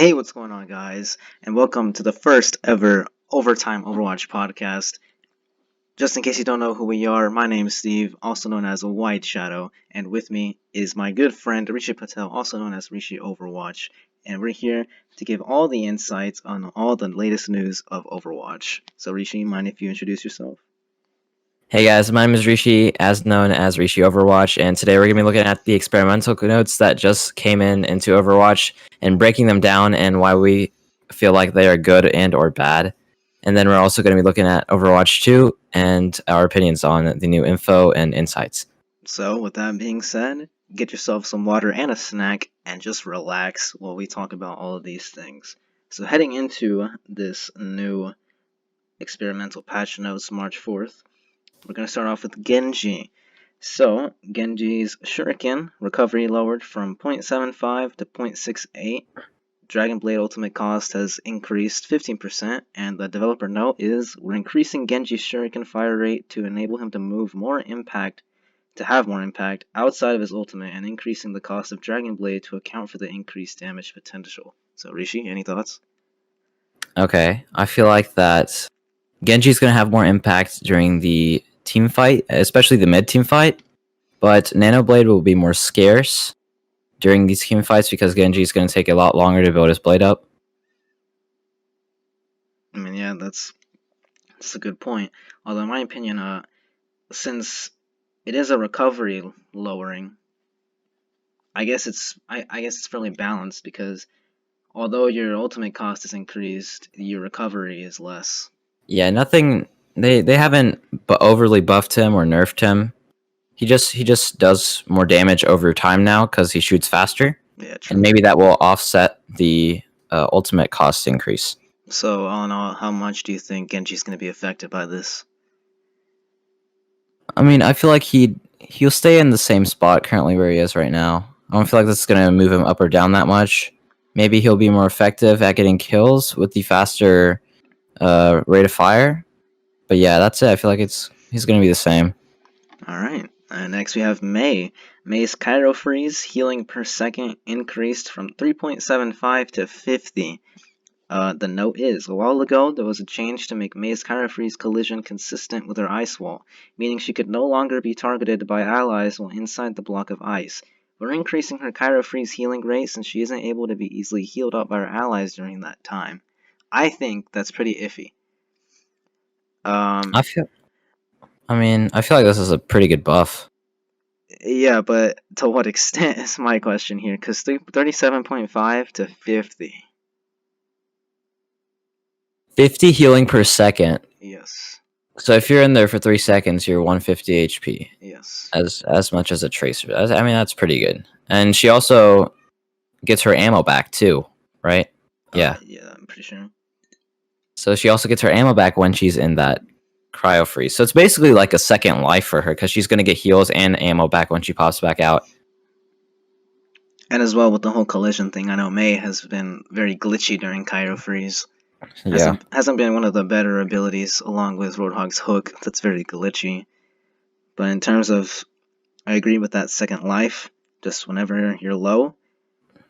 Hey, what's going on, guys? And welcome to the first ever Overtime Overwatch podcast. Just in case you don't know who we are, my name is Steve, also known as White Shadow, and with me is my good friend Rishi Patel, also known as Rishi Overwatch. And we're here to give all the insights on all the latest news of Overwatch. So, Rishi, mind if you introduce yourself? Hey guys, my name is Rishi, as known as Rishi Overwatch, and today we're going to be looking at the experimental notes that just came into Overwatch and breaking them down and why we feel like they are good and or bad. And then we're also going to be looking at Overwatch 2 and our opinions on the new info and insights. So, with that being said, get yourself some water and a snack and just relax while we talk about all of these things. So, heading into this new experimental patch notes March 4th, we're going to start off with Genji. So, Genji's Shuriken recovery lowered from 0.75 to 0.68. Dragon Blade ultimate cost has increased 15%, and the developer note is we're increasing Genji's Shuriken fire rate to enable him to have more impact outside of his ultimate, and increasing the cost of Dragon Blade to account for the increased damage potential. So, Rishi, any thoughts? Okay, I feel like that Genji's going to have more impact during the team fight, especially the mid-team fight, but Nano Blade will be more scarce during these team fights because Genji is going to take a lot longer to build his blade up. I mean, yeah, that's a good point. Although, in my opinion, since it is a recovery lowering, I guess it's fairly balanced because although your ultimate cost is increased, your recovery is less. Yeah, nothing. They haven't overly buffed him or nerfed him. He just does more damage over time now because he shoots faster. Yeah, true. And maybe that will offset the ultimate cost increase. So, all in all, how much do you think Genji's going to be affected by this? I mean, I feel like he'll stay in the same spot currently where he is right now. I don't feel like that's going to move him up or down that much. Maybe he'll be more effective at getting kills with the faster rate of fire. But yeah, that's it. I feel like he's going to be the same. Alright, next we have Mei. Mei's Cryo Freeze healing per second increased from 3.75 to 50. The note is, a while ago, there was a change to make Mei's Cryo Freeze collision consistent with her ice wall, meaning she could no longer be targeted by allies while inside the block of ice. We're increasing her Cryo Freeze healing rate since she isn't able to be easily healed up by her allies during that time. I think that's pretty iffy. I feel like this is a pretty good buff. Yeah, but to what extent is my question here? Because 37.5 to 50. 50 healing per second. Yes. So if you're in there for 3 seconds, you're 150 HP. Yes. As much as a tracer. I mean, that's pretty good. And she also gets her ammo back too, right? Yeah. Yeah, I'm pretty sure. So she also gets her ammo back when she's in that cryo freeze. So it's basically like a second life for her because she's going to get heals and ammo back when she pops back out. And as well with the whole collision thing, I know Mei has been very glitchy during Cryo Freeze. Yeah. Hasn't been one of the better abilities along with Roadhog's hook that's very glitchy. But in terms of, I agree with that second life. Just whenever you're low,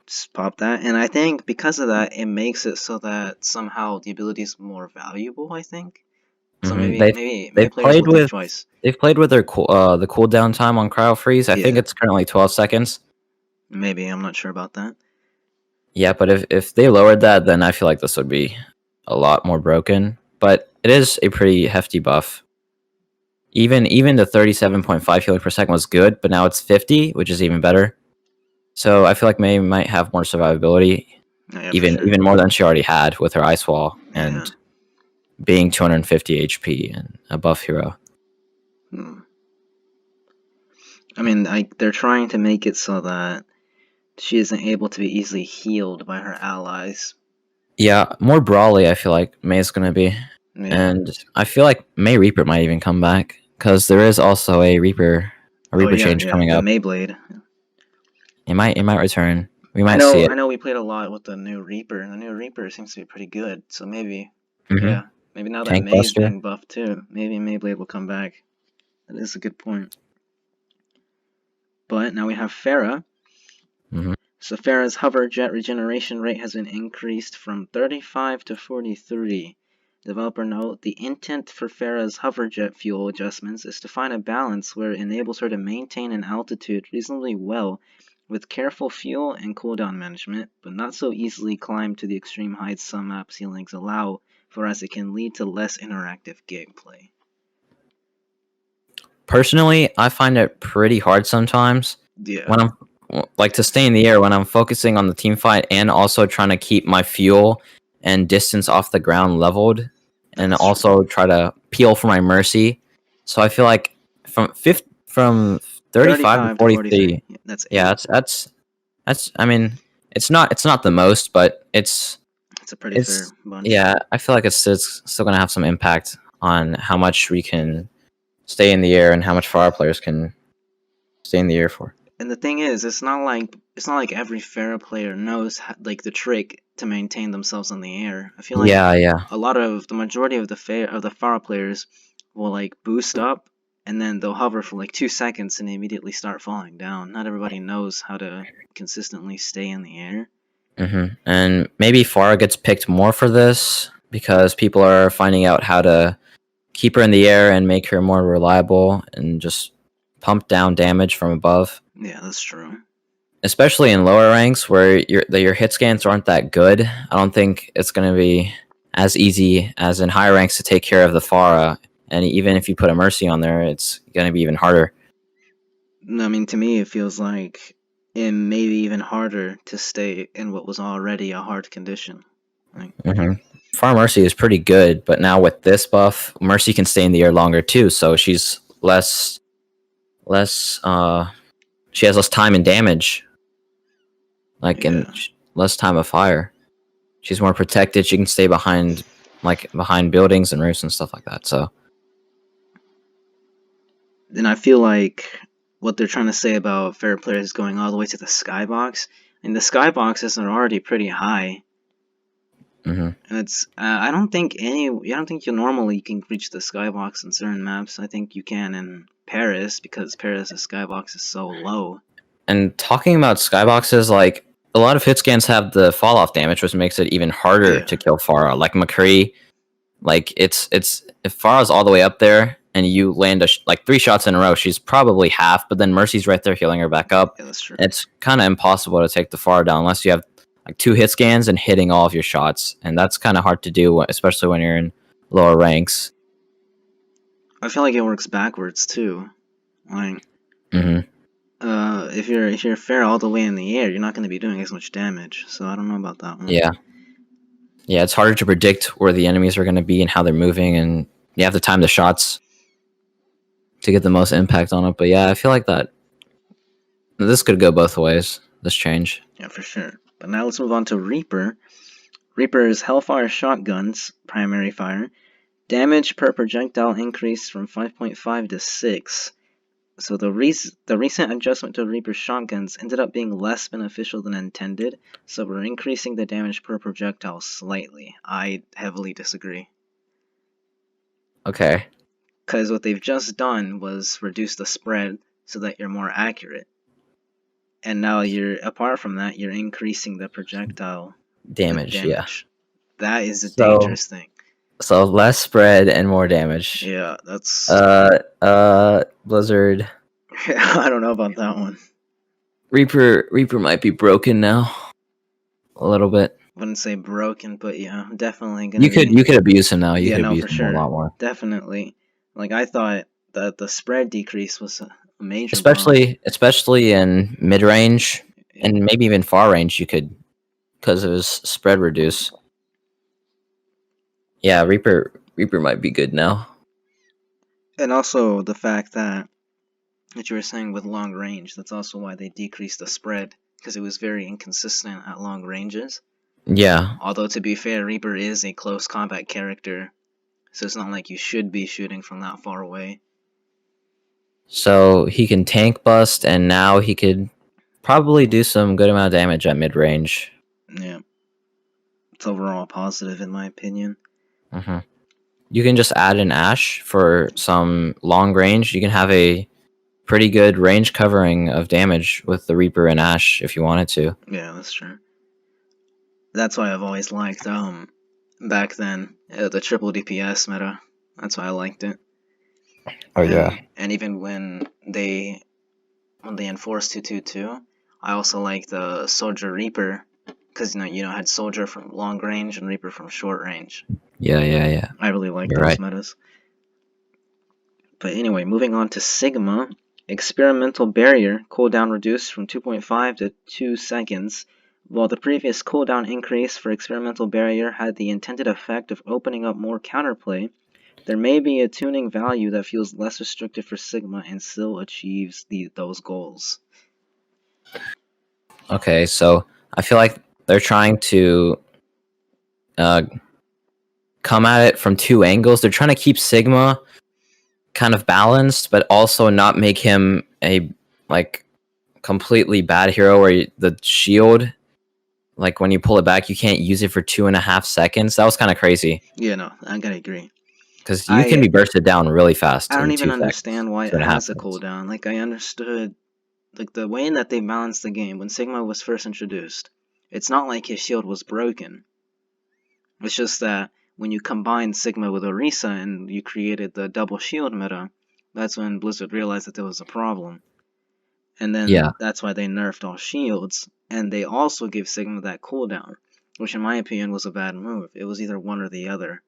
just pop that. And I think because of that, it makes it so that somehow the ability is more valuable, I think. So maybe players will think twice. They've played with their the cooldown time on cryo freeze. I think it's currently 12 seconds. Maybe, I'm not sure about that. Yeah, but if they lowered that, then I feel like this would be a lot more broken. But it is a pretty hefty buff. Even the 37.5 healing per second was good, but now it's 50, which is even better. So I feel like Mei might have more survivability, even more than she already had with her ice wall and being 250 HP and a buff hero. I mean, they're trying to make it so that she isn't able to be easily healed by her allies. Yeah, more brawly, I feel like Mei's going to be. Yeah. And I feel like Mei Reaper might even come back, because there is also a Reaper change coming up. Mei Blade. It might return. We might see it. I know we played a lot with the new Reaper, and the new Reaper seems to be pretty good, so maybe, maybe now that Mei's being buffed too, maybe Mei Blade will come back. That is a good point. But now we have Pharah. So Farah's hover jet regeneration rate has been increased from 35 to 43. Developer note, the intent for Farah's hover jet fuel adjustments is to find a balance where it enables her to maintain an altitude reasonably well with careful fuel and cooldown management, but not so easily climb to the extreme heights some map ceilings allow, for as it can lead to less interactive gameplay. Personally, I find it pretty hard sometimes Yeah, when I'm like to stay in the air when I'm focusing on the team fight and also trying to keep my fuel and distance off the ground leveled, and that's true. also try to peel for my mercy. So I feel like from 35 to 35 to 43. 43, That's yeah, 8. that's I mean, it's not the most, but It's a pretty fair bunch. yeah, I feel like it's still gonna have some impact on how much we can stay in the air and how much far our players can stay in the air for. And the thing is, it's not like every Pharah player knows like the trick to maintain themselves in the air. I feel like Yeah, yeah. the majority of the Pharah players will like boost up and then they'll hover for like 2 seconds and immediately start falling down. Not everybody knows how to consistently stay in the air. And maybe Farah gets picked more for this because people are finding out how to keep her in the air and make her more reliable and just pump down damage from above. Yeah, that's true. Especially in lower ranks where your hit scans aren't that good, I don't think it's going to be as easy as in higher ranks to take care of the Farah. And even if you put a Mercy on there, it's going to be even harder. I mean, to me, it feels like it may be even harder to stay in what was already a hard condition. Like, Farah Mercy is pretty good, but now with this buff, Mercy can stay in the air longer too, so she's less she has less time and damage, like yeah. and less time of fire. She's more protected. She can stay behind buildings and roofs and stuff like that. So And I feel like what they're trying to say about fair players going all the way to the skybox, and the skyboxes are already pretty high. And it's I don't think you normally can reach the skybox in certain maps. I think you can in Paris because Paris' skybox is so low. And talking about skyboxes, like a lot of hit scans have the fall off damage, which makes it even harder Yeah. to kill Farah. Like McCree, like it's if Farah's all the way up there and you land like 3 shots in a row, she's probably half. But then Mercy's right there healing her back up. Yeah, that's true. It's kind of impossible to take the Farah down unless you have like 2 hit scans and hitting all of your shots, and that's kind of hard to do, especially when you're in lower ranks. I feel like it works backwards too. Like, if you're fair all the way in the air, you're not going to be doing as much damage. So I don't know about that one. Yeah, it's harder to predict where the enemies are going to be and how they're moving, and you have to time the shots to get the most impact on it. But yeah, I feel like that this could go both ways. This change. Yeah, for sure. But now let's move on to Reaper. Reaper's Hellfire shotguns primary fire. Damage per projectile increased from 5.5 to 6. So the recent adjustment to Reaper's shotguns ended up being less beneficial than intended, so we're increasing the damage per projectile slightly. I heavily disagree. Okay. Because what they've just done was reduce the spread so that you're more accurate. And now apart from that, you're increasing the projectile Damage. Yeah. That is a dangerous thing. So less spread and more damage. Yeah, that's Blizzard. I don't know about that one. Reaper might be broken now. A little bit. Wouldn't say broken, but yeah, definitely gonna. You could abuse him now. You could abuse for him sure. a lot more. Definitely. Like I thought that the spread decrease was a major especially in mid range and maybe even far range. You could, because it was spread reduce. Yeah, Reaper might be good now. And also the fact that you were saying with long range, that's also why they decreased the spread, because it was very inconsistent at long ranges. Yeah. Although to be fair, Reaper is a close combat character, so it's not like you should be shooting from that far away. So he can tank bust, and now he could probably do some good amount of damage at mid range. Yeah. It's overall positive in my opinion. You can just add an Ash for some long range. You can have a pretty good range covering of damage with the Reaper and Ashe if you wanted to. Yeah, that's true. That's why I've always liked back then the triple DPS meta. That's why I liked it. Oh yeah. And even when they enforced 222, I also like the Soldier Reaper because had Soldier from long range and Reaper from short range. Yeah. I really like You're those right. metas. But anyway, moving on to Sigma, experimental barrier cooldown reduced from 2.5 to 2 seconds. While the previous cooldown increase for experimental barrier had the intended effect of opening up more counterplay, there may be a tuning value that feels less restrictive for Sigma and still achieves those goals. Okay, so I feel like they're trying to come at it from two angles. They're trying to keep Sigma kind of balanced, but also not make him a completely bad hero where the shield, like when you pull it back, you can't use it for 2.5 seconds. That was kind of crazy. Yeah, no, I gotta agree. Because you can be bursted down really fast I don't in even 2 seconds, understand why it 2.5 has a seconds. cooldown. Like, I understood, like, the way that they balanced the game when Sigma was first introduced. It's not like his shield was broken. It's just that when you combined Sigma with Orisa and you created the double shield meta, that's when Blizzard realized that there was a problem. And then Yeah, that's why they nerfed all shields, and they also give Sigma that cooldown, which in my opinion was a bad move. It was either one or the other.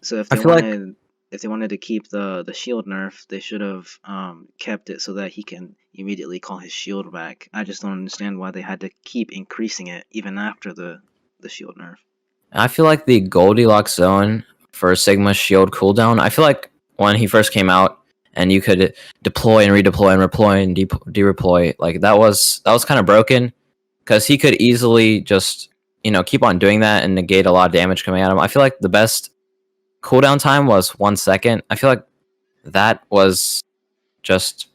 So I feel like if they wanted to keep the shield nerf, they should have kept it so that he can immediately call his shield back. I just don't understand why they had to keep increasing it even after the shield nerf. the Goldilocks zone for Sigma shield cooldown. I feel like when he first came out and you could deploy and redeploy and redeploy and de-redeploy, like that was kind of broken because he could easily just keep on doing that and negate a lot of damage coming at him. I feel like the best cooldown time was 1 second. I feel like that was just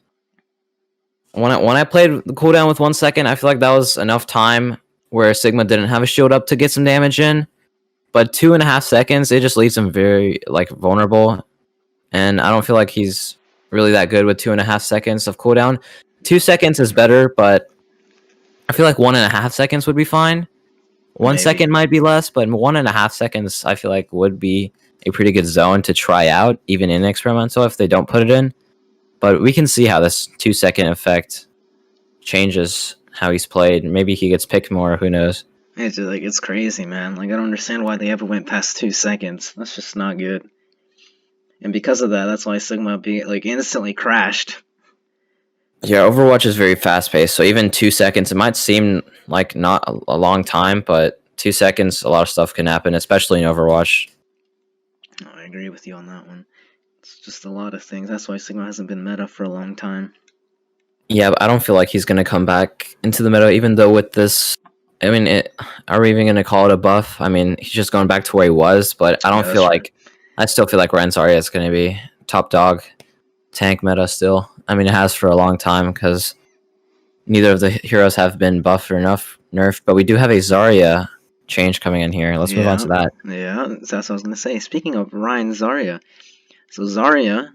when I played the cooldown with 1 second. I feel like that was enough time where Sigma didn't have a shield up to get some damage in. But 2.5 seconds, it just leaves him very vulnerable, and I don't feel like he's really that good with 2.5 seconds of cooldown. 2 seconds is better, but I feel like 1.5 seconds would be fine. One Maybe. second might be less, but 1.5 seconds I feel like would be a pretty good zone to try out, even in experimental if they don't put it in. But we can see how this 2 second effect changes how he's played. Maybe he gets picked more. Who knows? It's just, like, it's crazy, man. Like, I don't understand why they ever went past 2 seconds. That's just not good. And because of that, that's why Sigma instantly crashed. Yeah, Overwatch is very fast paced. So even 2 seconds, it might seem like not a long time, but 2 seconds, a lot of stuff can happen, especially in Overwatch. Oh, I agree with you on that one. It's just a lot of things. That's why Sigma hasn't been meta for a long time. Yeah, but I don't feel like he's gonna come back into the meta, even though with this, I mean, are we even gonna call it a buff? I mean, he's just going back to where he was, but I Yeah, don't that's feel true. like, I still feel like Ryan Zarya is gonna be top dog tank meta still. I mean, it has for a long time because neither of the heroes have been buffed or enough nerfed, but we do have a Zarya change coming in here. Let's move on Yeah, to that. yeah, that's what I was gonna say. Speaking of Ryan Zarya, so Zarya,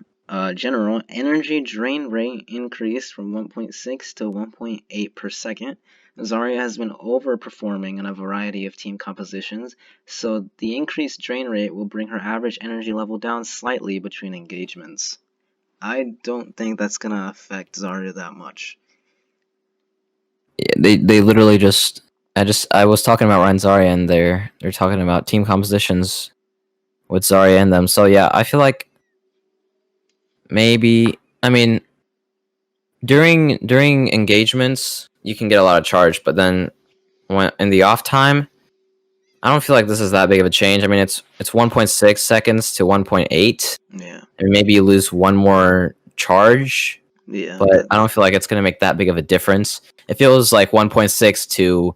general energy drain rate increased from 1.6 to 1.8 per second. Zarya has been overperforming in a variety of team compositions, so the increased drain rate will bring her average energy level down slightly between engagements. I don't think that's gonna affect Zarya that much. Yeah, they literally just I was talking about Ryan Zarya and they're talking about team compositions with Zarya in them. So yeah, I feel like maybe, I mean, during engagements you can get a lot of charge, but then when in the off time, I don't feel like this is that big of a change. I mean, it's 1.6 seconds to 1.8, Yeah, and maybe you lose one more charge, yeah, but I don't feel like it's going to make that big of a difference. If it was like 1.6 to,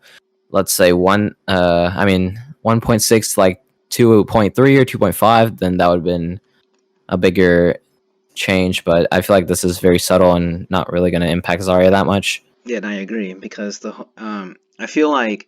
let's say, 1.6 to like 2.3 or 2.5, then that would have been a bigger change. But I feel like this is very subtle and not really going to impact Zarya that much. yeah. And I agree because I feel like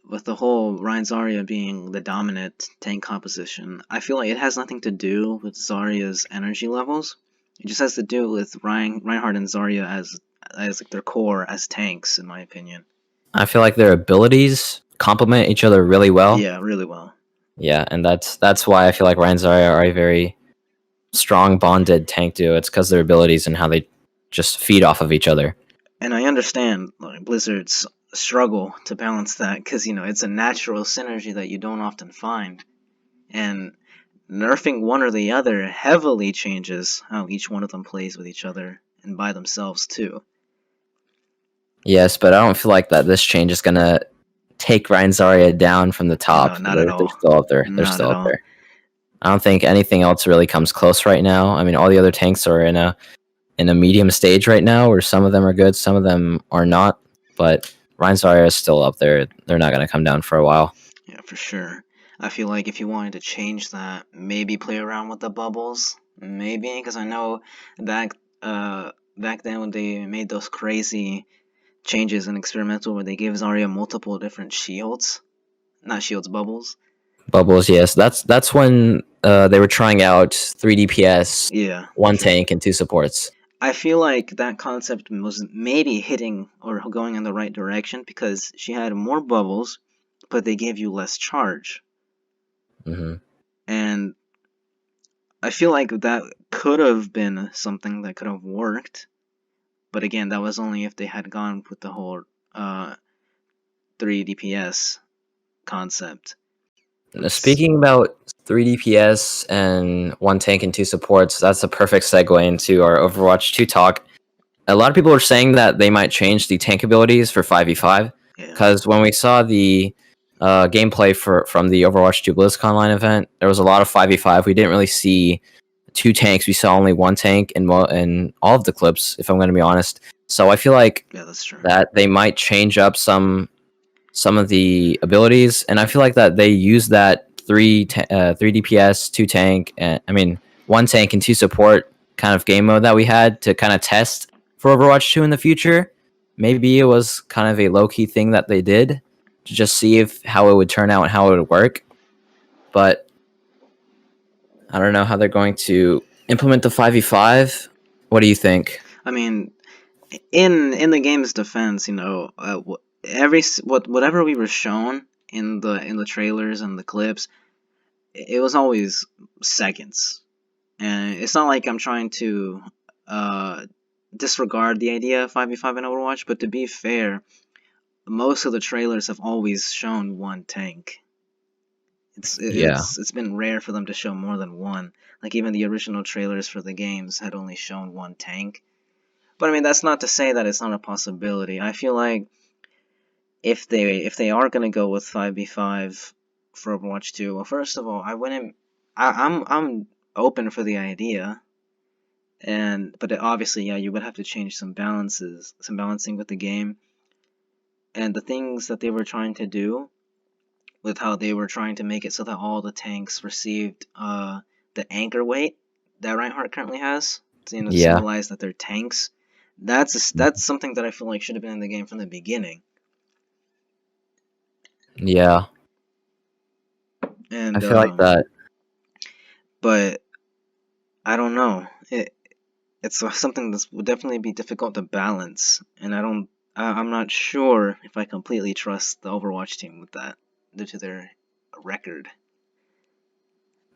with the whole Ryan Zarya being the dominant tank composition, I feel like it has nothing to do with Zarya's energy levels. It just has to do with Reinhardt and Zarya as like their core as tanks, in my opinion. I feel like their abilities complement each other really well. Yeah, really well. Yeah, and that's why I feel like Ryan and Zarya are a very strong bonded tank duo. It's because their abilities and how they just feed off of each other. And I understand like, Blizzard's struggle to balance that because it's a natural synergy that you don't often find, and nerfing one or the other heavily changes how each one of them plays with each other and by themselves too. Yes, but I don't feel like that this change is gonna take Ryan Zarya down from the top. Not at They're all. still up there. They're Not still at up all. there. I don't think anything else really comes close right now. I mean, all the other tanks are in a medium stage right now, where some of them are good, some of them are not. But Ryan Zarya is still up there. They're not gonna come down for a while. Yeah, for sure. I feel like if you wanted to change that, maybe play around with the bubbles, maybe because I know back back then when they made those crazy changes in experimental where they gave Zarya multiple different shields, not shields, bubbles. Bubbles, yes. That's when they were trying out 3 DPS, Yeah, one tank, and two supports. I feel like that concept was maybe hitting or going in the right direction because she had more bubbles, but they gave you less charge. Hmm. And I feel like that could have been something that could have worked. But again, that was only if they had gone with the whole uh, 3 DPS concept. Speaking about 3 DPS and one tank and two supports, that's a perfect segue into our Overwatch 2 talk. A lot of people are saying that they might change the tank abilities for 5v5 Yeah, because when we saw the gameplay from the Overwatch 2 BlizzCon line event, there was a lot of 5v5. We didn't really see two tanks. We saw only one tank in all of the clips, if I'm going to be honest. So I feel like yeah, that's true. that they might change up some of the abilities, and I feel like that they use that three DPS, two tank, and I mean one tank and two support kind of game mode that we had to kind of test for Overwatch 2 in the future. Maybe it was kind of a low key thing that they did to just see if how it would turn out and how it would work. But I don't know how they're going to implement the 5v5. What do you think? I mean, in the game's defense, whatever we were shown in the trailers and the clips, it was always seconds. And it's not like I'm trying to uh, disregard the idea of 5v5 in Overwatch, but to be fair, most of the trailers have always shown one tank. It's Yeah, it's it's been rare for them to show more than one. Like even the original trailers for the games had only shown one tank. But I mean that's not to say that it's not a possibility. I feel like if they are gonna go with 5v5 for Overwatch 2, well first of all I wouldn't I'm open for the idea. But obviously, yeah, you would have to change some balancing with the game, and the things that they were trying to do with how they were trying to make it so that all the tanks received the anchor weight that Reinhardt currently has, to yeah, symbolize that they're tanks. That's something that I feel like should have been in the game from the beginning. yeah. I And feel like that. but I don't know. It's something that would definitely be difficult to balance, and I'm not sure if I completely trust the Overwatch team with that due to their record.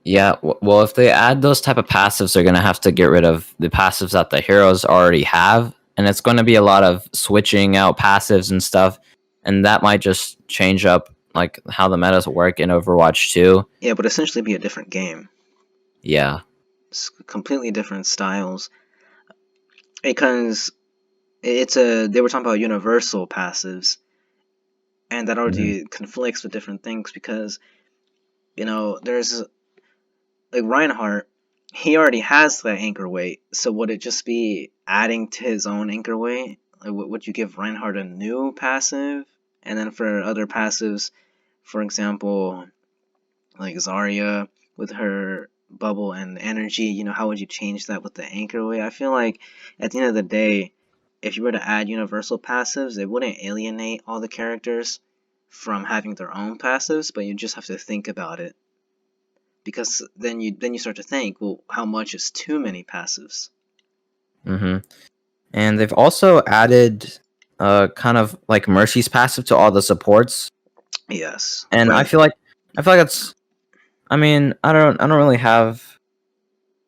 Yeah, well, if they add those type of passives, they're gonna have to get rid of the passives that the heroes already have, and it's going to be a lot of switching out passives and stuff, and that might just change up like how the metas work in Overwatch 2. Yeah, but essentially be a different game. Yeah. It's completely different styles because they were talking about universal passives, and that Hmm. already conflicts with different things because there's like Reinhardt, he already has that anchor weight. So would it just be adding to his own anchor weight? Like, would you give Reinhardt a new passive? And then for other passives, for example, like Zarya with her bubble and energy, how would you change that with the anchor weight? I feel like at the end of the day, if you were to add universal passives, it wouldn't alienate all the characters from having their own passives, but you just have to think about it because then you start to think, well, how much is too many passives? Mm-hmm. And they've also added kind of like Mercy's passive to all the supports, Yes, and but I feel like that's. I mean, I don't really have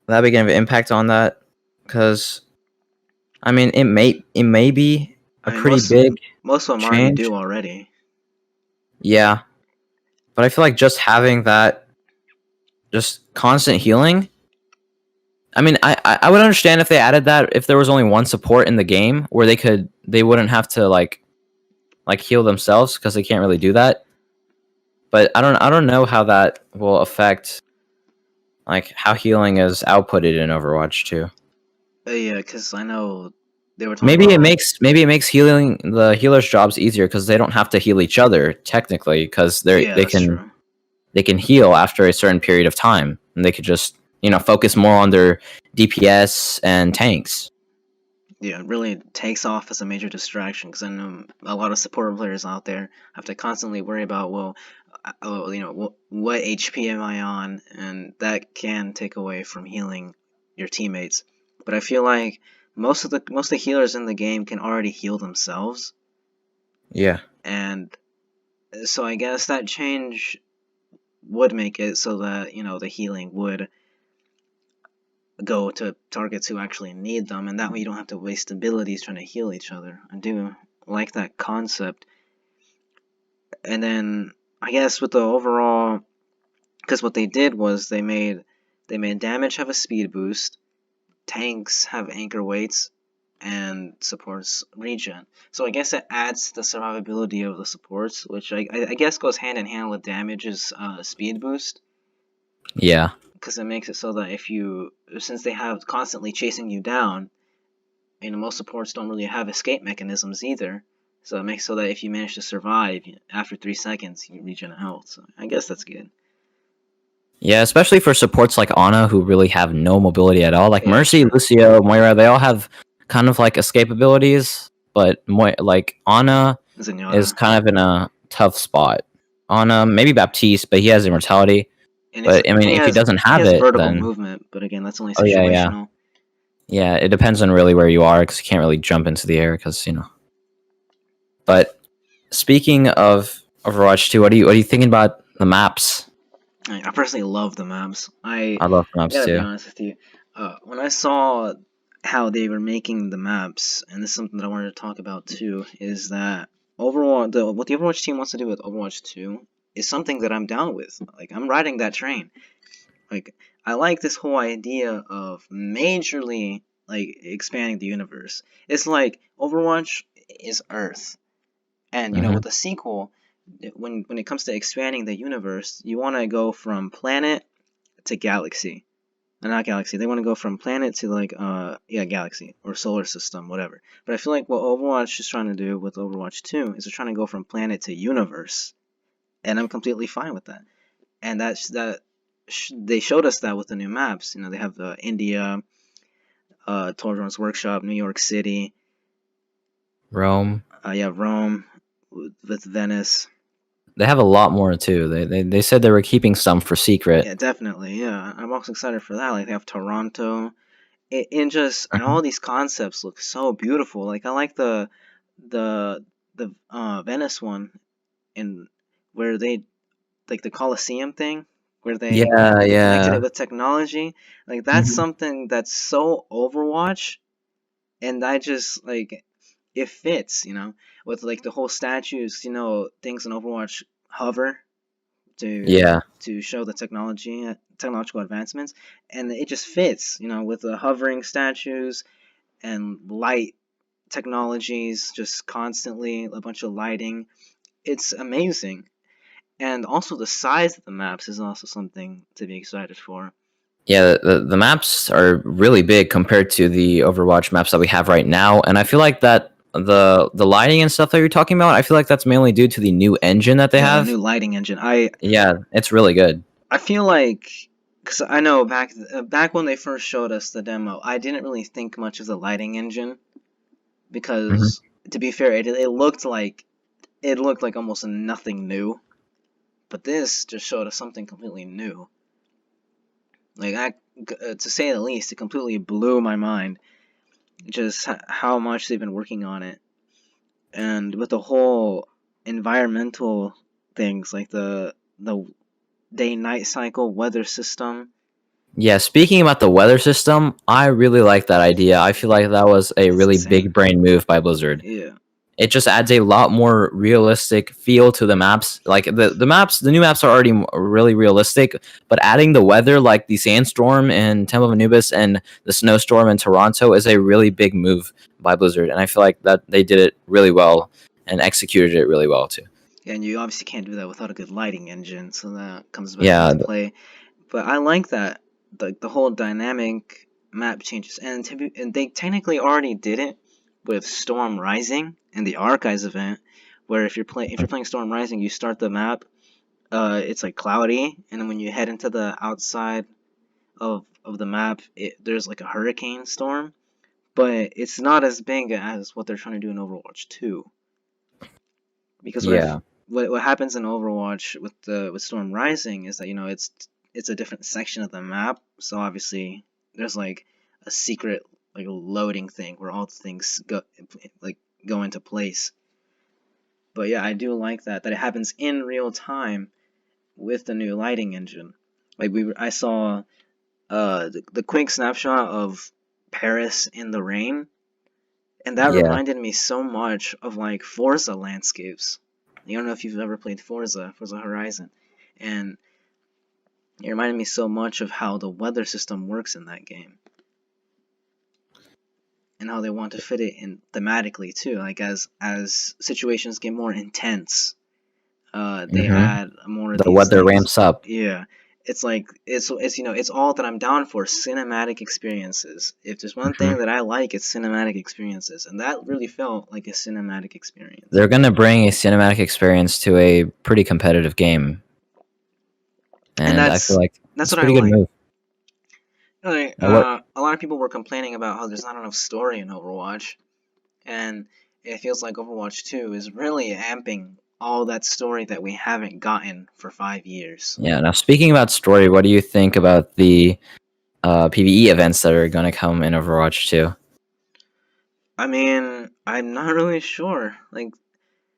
that big of an impact on that because I mean it may be a I mean pretty big most of them already change. do already. Yeah, but I feel like just having that just constant healing. I mean, I would understand if they added that if there was only one support in the game where they wouldn't have to like heal themselves because they can't really do that. But I don't know how that will affect like how healing is outputted in Overwatch 2. Yeah, because I know they were talking about. Maybe it makes healing the healers' jobs easier because they don't have to heal each other technically because Yeah, that's true. they can heal after a certain period of time and they could just focus more on their DPS and tanks. Yeah, it really takes off as a major distraction because I know a lot of support players out there have to constantly worry about, well, what HP am I on, and that can take away from healing your teammates. But I feel like most of the healers in the game can already heal themselves, Yeah. and so I guess that change would make it so that the healing would go to targets who actually need them, and that way you don't have to waste abilities trying to heal each other. I do like that concept. And then I guess with the overall, because what they did was they made damage have a speed boost, tanks have anchor weights, and supports regen. So I guess it adds the survivability of the supports, which I guess goes hand in hand with damage's speed boost, Yeah. because it makes it so that since they have constantly chasing you down, and most supports don't really have escape mechanisms either. So it makes so that if you manage to survive after 3 seconds, you regen health. So I guess that's good. Yeah, especially for supports like Ana who really have no mobility at all. Like Yeah, that's Mercy, true. Lucio, Moira, they all have kind of like escape abilities, but like Ana is Zenyatta, kind of in a tough spot. Ana, maybe Baptiste, but he has immortality. But I and mean, if he doesn't he have has it, vertical then movement, but again, that's only oh yeah. situational. Yeah, it depends on really where you are because you can't really jump into the air because. But speaking of Overwatch 2, what are you thinking about the maps? I personally love the maps. I love I maps gotta be too. honest with you. When I saw how they were making the maps, and this is something that I wanted to talk about too, is that what the Overwatch team wants to do with Overwatch 2 is something that I'm down with. Like I'm riding that train. Like I like this whole idea of majorly like expanding the universe. It's like Overwatch is Earth, and Hmm. with the sequel, when it comes to expanding the universe, you want to go from planet to galaxy. Not galaxy. They want to go from planet to like yeah, galaxy or solar system, whatever. But I feel like what Overwatch is trying to do with Overwatch 2 is they're trying to go from planet to universe, and I'm completely fine with that. And they showed us that with the new maps. They have India, Torrance Workshop, New York City, Rome. yeah, Rome, with Venice. They have a lot more too. They said they were keeping some for secret. Yeah, definitely. Yeah, I'm also excited for that. Like they have Toronto. And Mhm. all these concepts look so beautiful. Like I like the Venice one in where they like the Colosseum thing where Yeah, they connected yeah. it with technology. Like that's Mhm. something that's so Overwatch, and I just like it fits, with like the whole statues, things in Overwatch hover to Yeah, show the technological advancements, and it just fits, with the hovering statues and light technologies, just constantly a bunch of lighting. It's amazing, and also the size of the maps is also something to be excited for. yeah. The maps are really big compared to the Overwatch maps that we have right now, and I feel like that the lighting and stuff that you're talking about, I feel like that's mainly due to the new engine that they Yeah, the have. new lighting engine. Yeah, it's really good. I feel like, because I know back when they first showed us the demo, I didn't really think much of the lighting engine Hmm. because, to be fair, it looked like almost nothing new. But this just showed us something completely new. Like to say the least, it completely blew my mind. just how much they've been working on it, and with the whole environmental things like the day-night cycle weather system. Yeah, speaking about the weather system, I really like that idea. I feel like that was a It's really insane. big brain move by Blizzard. Yeah, It just adds a lot more realistic feel to the maps. Like the new maps are already really realistic, but adding the weather, like the sandstorm in Temple of Anubis and the snowstorm in Toronto, is a really big move by Blizzard, and I feel like that they did it really well and executed it really well too. and you obviously can't do that without a good lighting engine, so that comes back Yeah, into play. But I like that the whole dynamic map changes, and they technically already did it with Storm Rising and the Archives event, where if you're playing Storm Rising, you start the map. It's like cloudy, and then when you head into the outside of the map, there's like a hurricane storm, but it's not as big as what they're trying to do in Overwatch 2. Because yeah. what happens in Overwatch with Storm Rising is that it's a different section of the map, so obviously there's like a secret like loading thing where all the things like go into place. But yeah, I do like that it happens in real time with the new lighting engine. Like I saw the quick snapshot of Paris in the rain, and that Yeah. reminded me so much of like Forza landscapes. I don't know if you've ever played Forza Horizon, and it reminded me so much of how the weather system works in that game, and how they want to fit it in thematically too. Like as situations get more intense, they hmm add more of The these weather things. ramps up. Yeah, it's like it's all that I'm down for. Cinematic experiences. If there's one hmm thing that I like, it's cinematic experiences, and that really felt like a cinematic experience. They're gonna bring a cinematic experience to a pretty competitive game, And and I feel that's like that's it's a what I pretty good like. move. Like, What a lot of people were complaining about how there's not enough story in Overwatch, and it feels like Overwatch 2 is really amping all that story that we haven't gotten for 5 years. Yeah. Now, speaking about story, what do you think about the PVE events that are going to come in Overwatch 2? I mean, I'm not really sure. Like,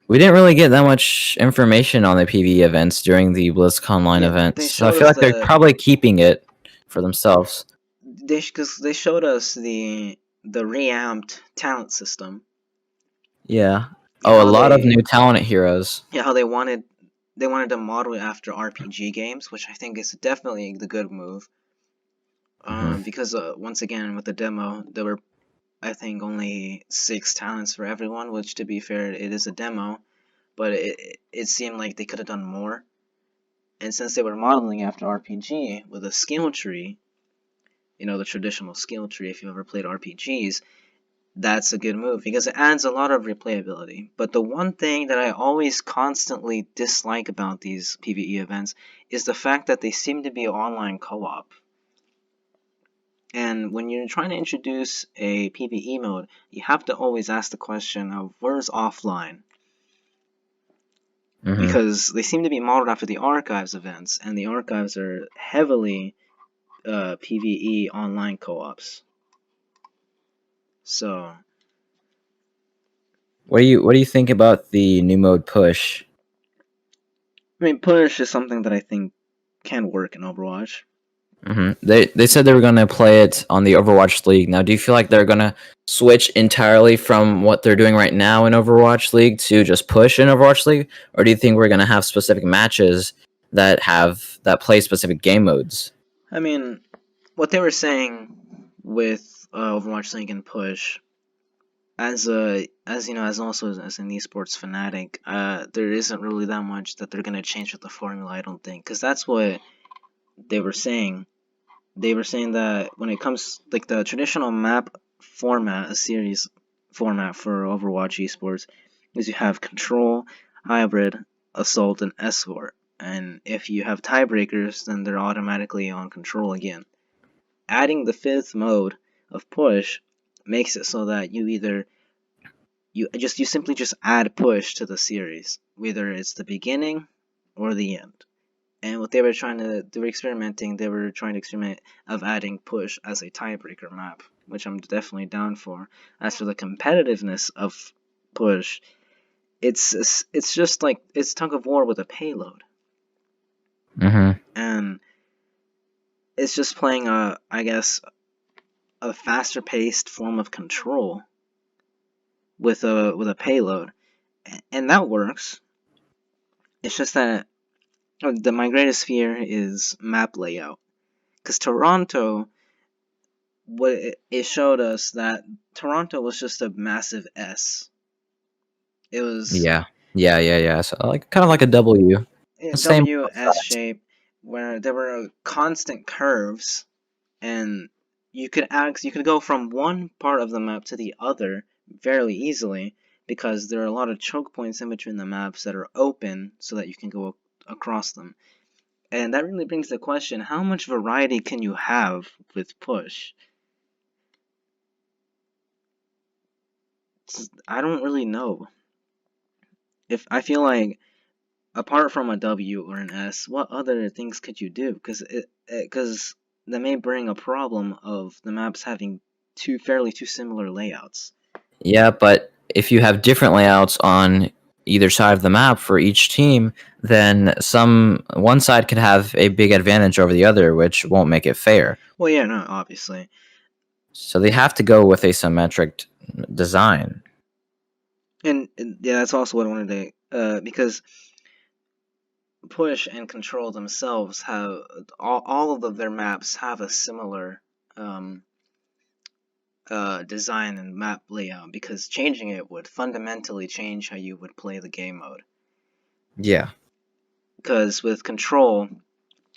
We didn't really get that much information on the PVE events during the BlizzCon line yeah, events, they so I showed feel us like they're probably keeping it for themselves. because they showed us the reamped talent system. Yeah. Yeah, Oh, a how lot of they new talent heroes. yeah how they wanted to model it after RPG games, which I think is definitely the good move. hmm Because once again with the demo, there were I think only 6 talents for everyone, which to be fair, it is a demo, but it seemed like they could have done more. And since they were modeling after RPG with a skill tree, the traditional skill tree if you've ever played RPGs, that's a good move because it adds a lot of replayability. But the one thing that I always constantly dislike about these PvE events is the fact that they seem to be online co-op. And when you're trying to introduce a PvE mode, you have to always ask the question of where's offline? hmm Because they seem to be modeled after the archives events, and the archives are heavily PvE online co-ops. So, What do you think about the new mode push? I mean, push is something that I think can work in Overwatch. They said they were gonna play it on the Overwatch League. Now, do you feel like they're gonna switch entirely from what they're doing right now in Overwatch League to just push in Overwatch League, or do you think we're gonna have specific matches that play specific game modes? I mean, what they were saying with Overwatch League and push, as also as an esports fanatic, there isn't really that much that they're gonna change with the formula. I don't think, because that's what they were saying. They were saying that when it comes like the traditional map format, a series format for Overwatch esports, is you have control, hybrid, assault, and escort. And if you have tiebreakers, then they're automatically on control again. Adding the fifth mode of push makes it so that you simply just add push to the series, whether it's the beginning or the end. And what they were experimenting, they were trying to experiment of adding push as a tiebreaker map. which I'm definitely down for. As for the competitiveness of Push, it's just like it's tug of war with a payload, Mm-hmm. and it's just playing a, I guess, a faster paced form of control with a payload, and that works. It's just that my greatest fear is map layout, because Toronto, what it showed us that Toronto was just a massive S. It was Yeah. Yeah. So like kind of like a W. a The same WS size. shape where there were constant curves, and you could go from one part of the map to the other fairly easily because there are a lot of choke points in between the maps that are open so that you can go across them. And that really brings the question, how much variety can you have with Push? I don't really know. If I feel like apart from a W or an S, what other things could you do? Because that may bring a problem of the maps having two similar layouts. Yeah, but if you have different layouts on either side of the map for each team, then one side could have a big advantage over the other, which won't make it fair. Well, yeah, no, obviously, So they have to go with a symmetric design. and yeah, that's also what I wanted to because Push and Control themselves have all of their maps have a similar um, design and map layout because changing it would fundamentally change how you would play the game mode. Yeah, Because with Control,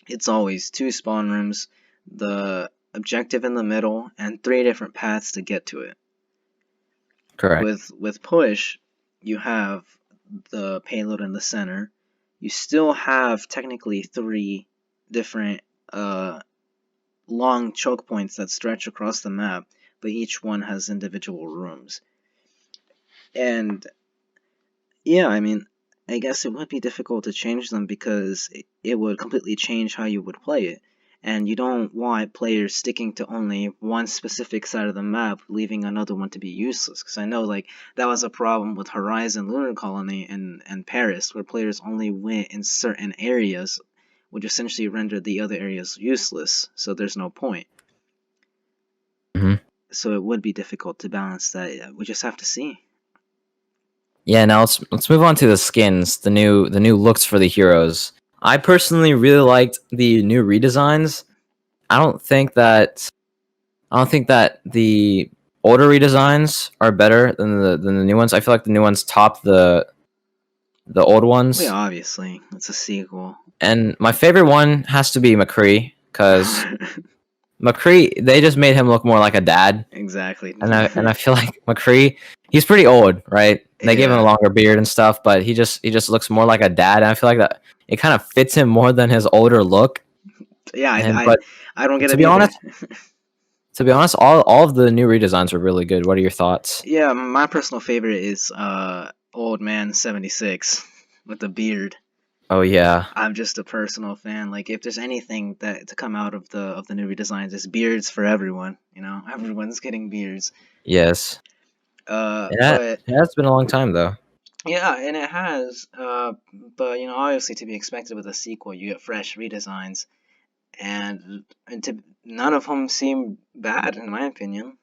it's always two spawn rooms, the objective in the middle, and three different paths to get to it. correct. With Push, you have the payload in the center. You still have technically three different long choke points that stretch across the map, but each one has individual rooms. And yeah, I mean, I guess it would be difficult to change them because it would completely change how you would play it. And you don't want players sticking to only one specific side of the map, leaving another one to be useless. Because I know, like, that was a problem with Horizon Lunar Colony and Paris, where players only went in certain areas, which essentially rendered the other areas useless, so there's no point. Hmm. So it would be difficult to balance that. We just have to see. Yeah, now let's move on to the skins, the new looks for the heroes. I personally really liked the new redesigns. I don't think that I don't think that the older redesigns are better than the new ones. I feel like the new ones top the old Well, yeah, ones. obviously, it's a sequel. And my favorite one has to be McCree because McCree they just made him look more like a dad, Exactly. and I feel like McCree he's pretty old, right? They gave him a Yeah. longer beard and stuff, but he just looks more like a dad, and I feel like that it kind of fits him more than his older look. Yeah, And but I don't get to it be either. honest, all of the new redesigns are really good. What are your thoughts? Yeah, my personal favorite is Old Man 76 with the beard. Oh yeah, I'm just a personal fan. Like if there's anything that to come out of the new redesigns, it's beards for everyone. You know, everyone's getting beards. yes. But It has been a long time though. yeah, and it has. But you know, obviously to be expected with a sequel, you get fresh redesigns, and none of them seem bad in my opinion.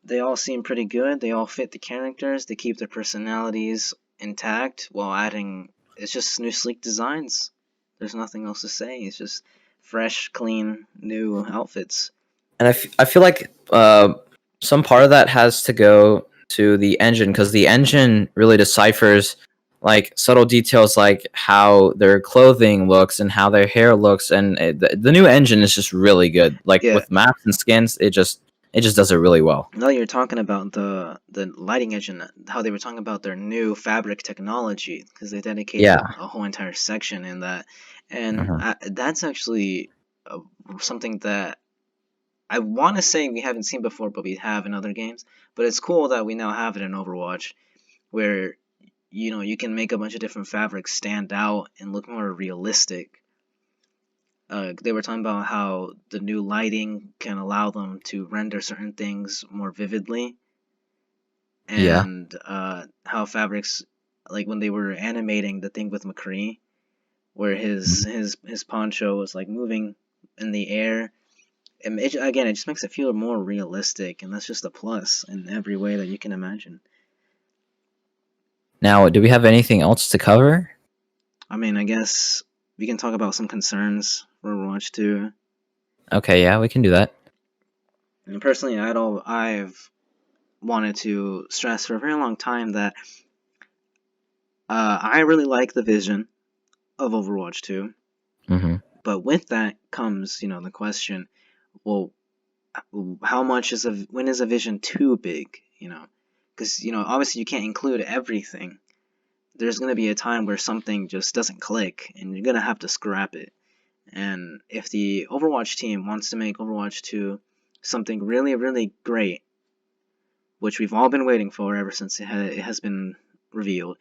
They all seem pretty good. They all fit the characters. They keep their personalities intact while adding. It's just new, sleek designs. There's nothing else to say. It's just fresh, clean, new outfits. And I feel like some part of that has to go to the engine because the engine really deciphers like subtle details like how their clothing looks and how their hair looks, and the new engine is just really good. Like Yeah. with maps and skins, it just does it really well. Now you're talking about the lighting engine, how they were talking about their new fabric technology because they dedicated Yeah. a whole entire section in that, and Mhm. that's actually uh, something that I want to say we haven't seen before, but we have in other games. But it's cool that we now have it in Overwatch, where you can make a bunch of different fabrics stand out and look more realistic. They were talking about how the new lighting can allow them to render certain things more vividly, Yeah. and how Fabrics, like when they were animating the thing with McCree, where Mhm. his poncho was like moving in the air. And again, it just makes it feel more realistic, and that's just a plus in every way that you can imagine. Now, do we have anything else to cover? I mean, I guess we can talk about some concerns for Overwatch 2. Okay, yeah, we can do that. And personally, I've wanted to stress for a very long time that I really like the vision of Overwatch 2, Hmm. but with that comes, the question, well, how much when is a vision too big? Because obviously you can't include everything. There's going to be a time where something just doesn't click, and you're going to have to scrap it. And if the Overwatch team wants to make Overwatch 2 something really, really great, which we've all been waiting for ever since it has been revealed,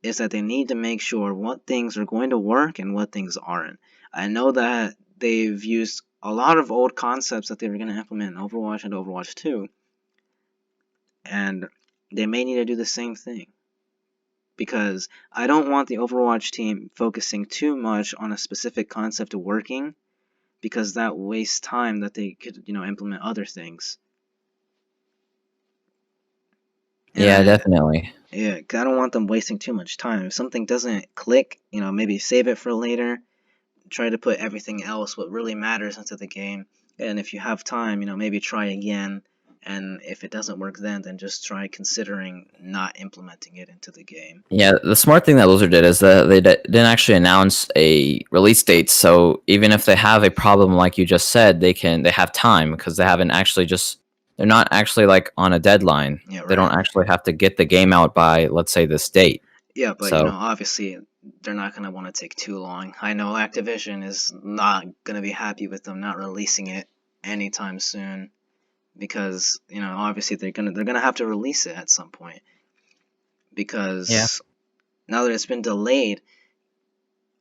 is that they need to make sure what things are going to work and what things aren't. I know that they've used a lot of old concepts that they were going to implement in Overwatch and Overwatch 2, and they may need to do the same thing. Because I don't want the Overwatch team focusing too much on a specific concept working, because that wastes time that they could, implement other things. And Yeah, definitely. yeah, 'cause I don't want them wasting too much time. If something doesn't click, maybe save it for later. Try to put everything else, what really matters, into the game. And if you have time, maybe try again. And if it doesn't work then just try considering not implementing it into the game. Yeah, the smart thing that Blizzard did is that they didn't actually announce a release date. So even if they have a problem, like you just said, they have time because they haven't actually they're not actually like on a deadline. Yeah, They right. don't actually have to get the game out by, let's say, this date. Yeah, but So obviously they're not gonna want to take too long. I know Activision is not gonna be happy with them not releasing it anytime soon, because obviously they're gonna have to release it at some point, yeah, because now that it's been delayed,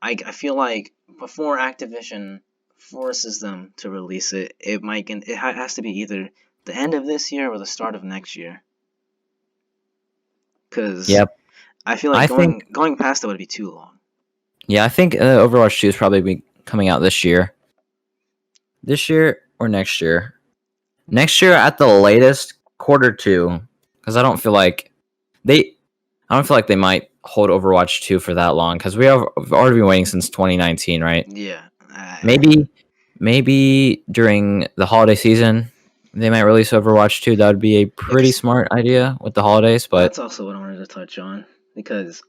I feel like before Activision forces them to release it, it has to be either the end of this year or the start of next year, because yep. I feel like I think going past that would be too long. I think Overwatch 2 is probably be coming out this year or next year. Next year at the latest, quarter two, because they I don't feel like they might hold Overwatch 2 for that long because we've already been waiting since 2019, right? Yeah, Maybe maybe during the holiday season they might release Overwatch 2. That would be a yeah, pretty 'cause smart idea with the holidays, but that's also what I wanted to touch on, because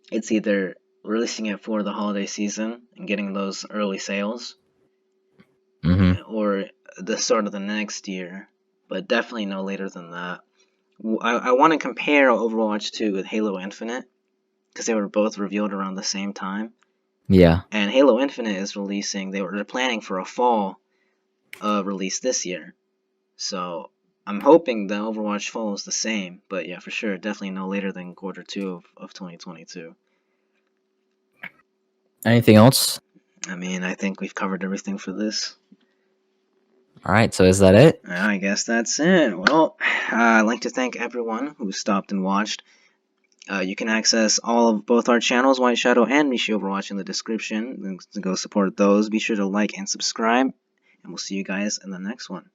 it's either releasing it for the holiday season and getting those early sales, mhm. or the start of the next year, but definitely no later than that. I want to compare Overwatch 2 with Halo Infinite, because they were both revealed around the same time. Yeah. And Halo Infinite is releasing, they're planning for a fall release this year. So I'm hoping the Overwatch follows the same, but yeah, for sure, definitely no later than quarter two of 2022. Anything else? I mean, I think we've covered everything for this. All right, so is that it? I guess that's it. Well, I'd like to thank everyone who stopped and watched. You can access all of both our channels, White Shadow and Mishi Overwatch, in the description. To go support those. Be sure to like and subscribe, and we'll see you guys in the next one.